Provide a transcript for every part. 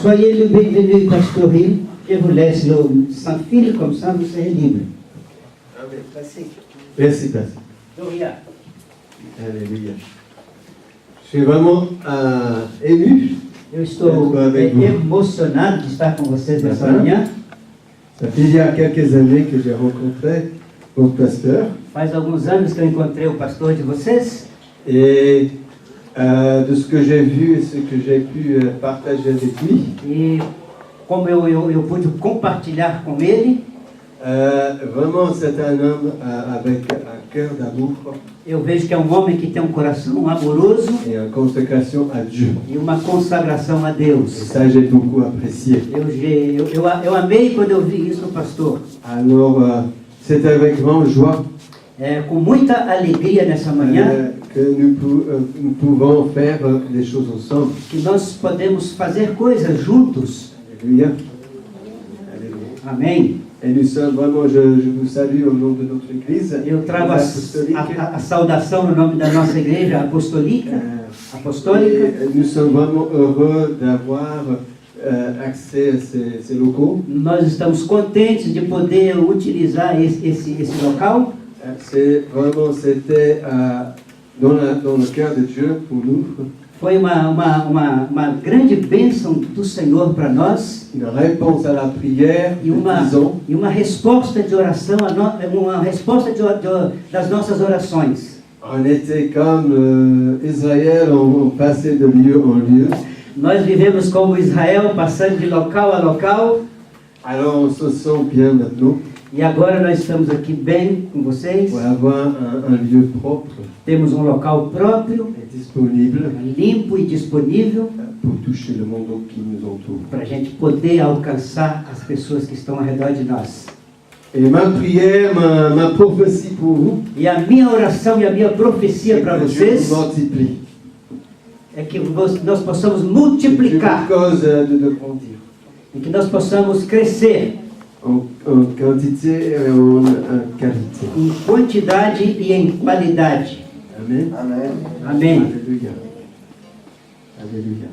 Soyez le bienvenu, Pasteur Hill. Je vous laisse sans fil, comme ça vous serez libre. Merci, Pasteur. Gloria. Alléluia. Je suis vraiment ému. Eu estou emocionado de estar com vocês nessa manhã. Ça fait il y a quelques années que j'ai rencontré votre pasteur. Faz alguns anos que eu encontrei o pastor de vocês. Et de ce que j'ai vu et ce que j'ai pu partager avec lui. E como eu pude compartilhar com ele. Vraiment, c'est un homme avec un cœur d'amour. Eu vejo que é um homem que tem um coração amoroso. Et une consécration à Dieu. E uma consagração a Deus. Et ça, j'ai beaucoup apprécié. Eu amei quando eu vi isso no pastor. Alors, c'est avec grande joie Com muita alegria nessa manhã que nous pouvons faire des choses ensemble. que nós podemos fazer coisas juntos. Alléluia. Amém. Et nous sommes vraiment, je vous salue au nom de notre Église. Eu trago a saudação no nome da nossa igreja apostólica. Et nous sommes vraiment heureux d'avoir accès à ces locaux. Nós estamos contentes de poder utilizar esse local. C'était dans le cœur de Dieu pour nous. Foi uma grande bênção do Senhor para nós. Une réponse à la prière E uma resposta de oração, uma resposta das nossas orações. On était comme Israël, on passait de lieu en lieu. Nós vivemos como Israel, passando de local a local. Alors on se sent bien maintenant. E agora nós estamos aqui bem com vocês. Pour avoir un lieu propre. Temos um local próprio, Disponible limpo e disponível pour toucher le monde qui nous entoure. para a gente poder alcançar as pessoas que estão ao redor de nós. Et ma prière, ma prophétie pour vous, E a minha oração e a minha profecia para que Dieu vocês vous multiplie. é que nós possamos Que Dieu multiplicar vous cause de grandir. e que nós possamos crescer En quantité et en qualité. em quantidade e em qualidade. Amen. Amen. Amém. Alléluia. Alléluia.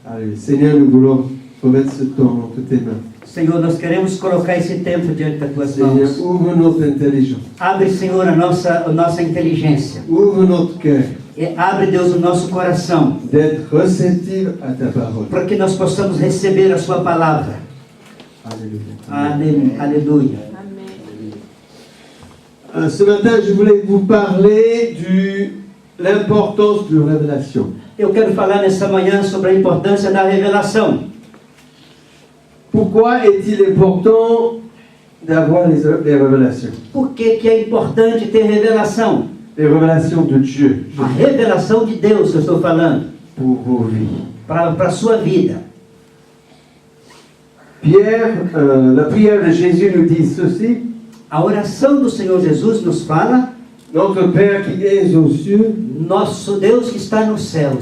Alléluia. Seigneur, nous voulons remettre ce temps entre tes mains. Senhor, nós queremos colocar esse tempo diante das tuas Seigneur, mãos. ouvre notre intelligence. Abre, Senhor, a nossa inteligência. Ouvre notre cœur. E abre, Deus, o nosso coração. D'être réceptif à ta parole. Para que nós possamos receber a sua palavra. Alléluia. Amém. Aleluia. Ce matin, je voulais vous parler de l'importance de révélation. Eu quero falar nessa manhã sobre a importância da revelação. Pourquoi est-il important d'avoir les révélations? Por que é importante ter revelação? Les révélations de Dieu A revelação de Deus, eu estou falando, pour vos vies. para a sua vida. La prière de Jésus nous dit ceci. A oração do Senhor Jesus nos fala: Notre Père qui es aux cieux, nosso Deus que está nos céus,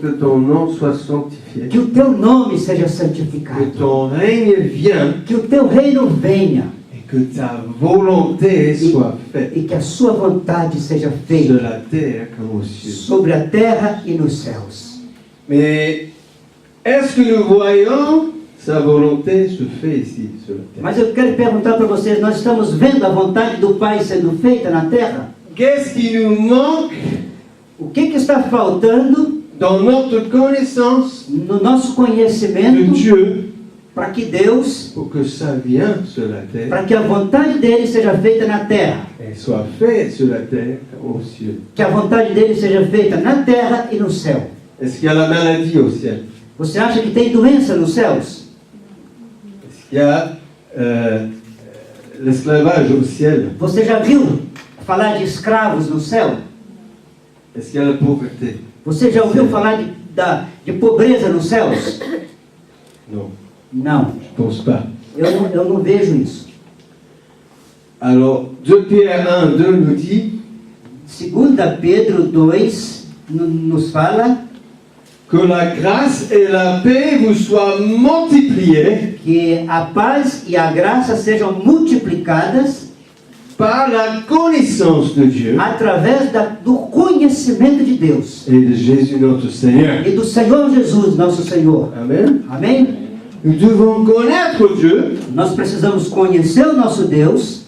que ton nom soit sanctifié, que o teu nome seja que santificado, ton règne vienne que o teu reino venha et que ta volonté soit faite e que a sua vontade seja sur feita la terre comme aux cieux. sobre a terra e nos céus. Mais est-ce que nous voyons sa volonté se fait ici sur la terre? Mas eu quero perguntar para vocês, nós estamos vendo a vontade do Pai sendo feita na terra? Qu'est-ce qui nous manque O que está faltando dans notre connaissance no nosso de conhecimento Dieu para que Deus, pour que ça vienne sur la terre para que a vontade dele seja feita na terra, et soit fait sur la terre comme aux cieux? que a vontade dele seja feita na terra e no céu? Est-ce qu'il y a la maladie au ciel? Você acha que tem doença nos céus? Est-ce qu'il y a l'esclavage au ciel? Você já viu falar de escravos no céu? Est-ce qu'il y a la pauvreté? Você já ouviu falar de pobreza nos céus? Non, Não, je ne pense pas. eu não vejo isso. Alors, 2 Pierre 1, 2 nous dit 2 Pedro 2 nos fala que la grâce et la paix vous soient multipliées que a paz e a graça sejam multiplicadas par la connaissance de Dieu através do conhecimento de Deus et de Jésus notre Seigneur. e do Senhor Jesus, nosso Senhor. Amen. Amém? Nous devons connaître Dieu Nós precisamos conhecer o nosso Deus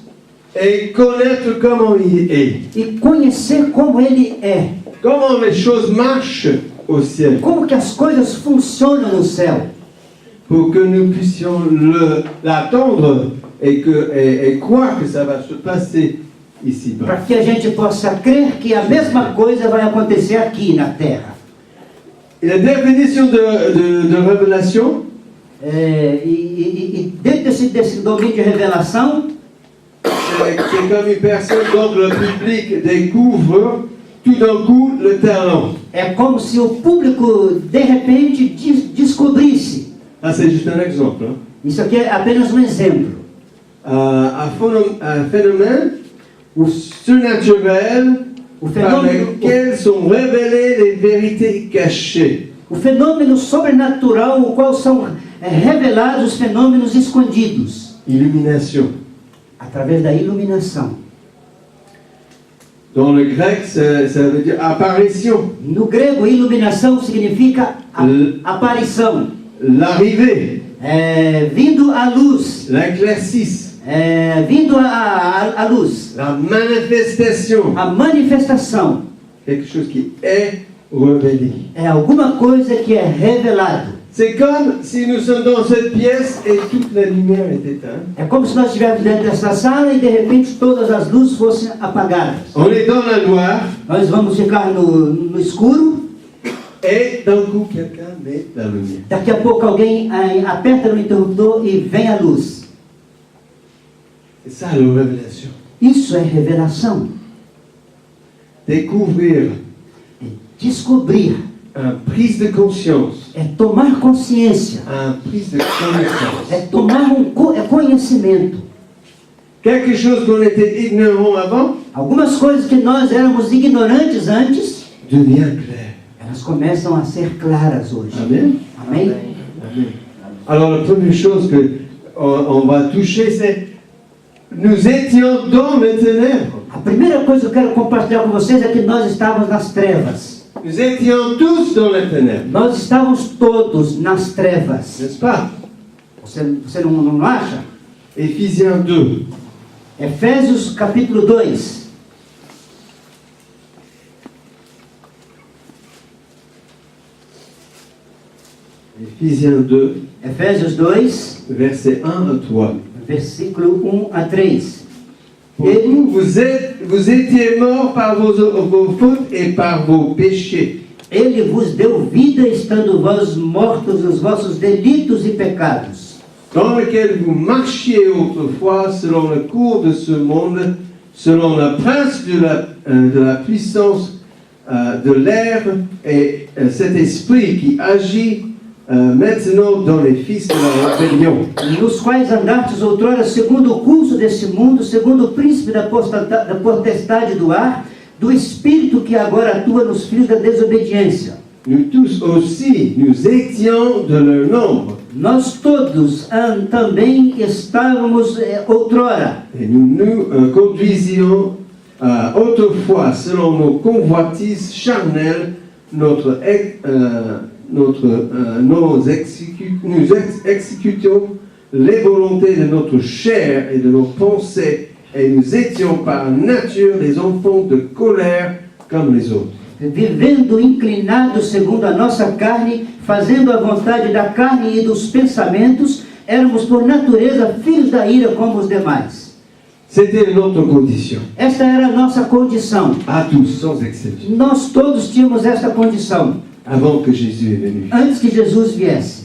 et connaître comment il est. e conhecer como Ele é. Comment les choses marchent au ciel. Como que as coisas funcionam no céu. Pour que nous puissions l'attendre et croire que ça va se passer ici-bas. Para que a gente possa crer que a mesma coisa vai acontecer aqui na Terra. Et la définition de révélation, E dentro desse domínio de revelação, c'est comme une personne dont le public découvre tout d'un coup le talent. é como se o público, de repente, descobrisse. Ah, c'est juste un exemple. Hein. Isso aqui é apenas um exemplo. Un phénomène surnaturel O par lequel sont révélées les vérités cachées. O fenômeno sobrenatural, o qual são revelados os fenômenos escondidos. Illumination. Através da iluminação. Dans le grec, ça veut dire apparition. No grego, iluminação significa aparição. L'arrivée. Vindo à luz. L'éclaircisse. Vindo à luz. La manifestation. A manifestação. Quelque chose qui est révélé. É alguma coisa que é revelado. C'est comme si nous sommes dans cette pièce et toute la lumière est éteinte. É como se nós estivéssemos dentro dessa sala e de repente todas as luzes fossem apagadas. On est dans la noire Nós vamos ficar no escuro. et d'un coup quelqu'un met la lumière. Daqui a pouco alguém aperta no interruptor e vem a luz. C'est ça la révélation. Isso é revelação. Découvrir, Descobrir. une prise de conscience, É tomar consciência. une prise de connaissance. É tomar conhecimento. Quelque chose qu'on était ignorant avant Algumas coisas que nós éramos ignorantes antes, devient clair. elas começam a ser claras hoje. Amen. Amém? Amen. Alors la première chose que on va toucher, c'est nous étions dans les ténèbres. A primeira coisa que eu quero compartilhar com vocês é que nós estávamos nas trevas. Nous étions tous dans les ténèbres, Nós estávamos todos nas trevas. n'est-ce pas? Você não acha? Éphésiens 2. Efésios capítulo 2. Éphésiens 2, Efésios 2, versets 1 à 3. versículo 1 a 3. Pour vous étiez morts par vos fautes et par vos péchés, Ele vos deu vida estando vós mortos nos vossos delitos e pecados, dans lequel vous marchiez autrefois selon le cours de ce monde, selon le prince de la puissance de l'air et cet esprit qui agit maintenant dans les fils de la rébellion. nos quais andastes outrora segundo o curso desse mundo, segundo o príncipe da potestade do ar, do espírito que agora atua nos filhos da desobediência. Nous tous aussi, nous étions de leur nombre, Nós todos também estávamos outrora, et nous conduisions autrefois selon nos convoitises charnelles, nous exécutions les volontés de notre chair et de nos pensées, et nous étions par nature des enfants de colère comme les autres. vivendo inclinados segundo a nossa carne, fazendo a vontade da carne e dos pensamentos, éramos por natureza filhos da ira como os demais. C'était notre condition, Esta era a nossa condição. à tous, sans exception, Nós todos tínhamos esta condição, avant que Jésus est venu. antes que Jesus viesse.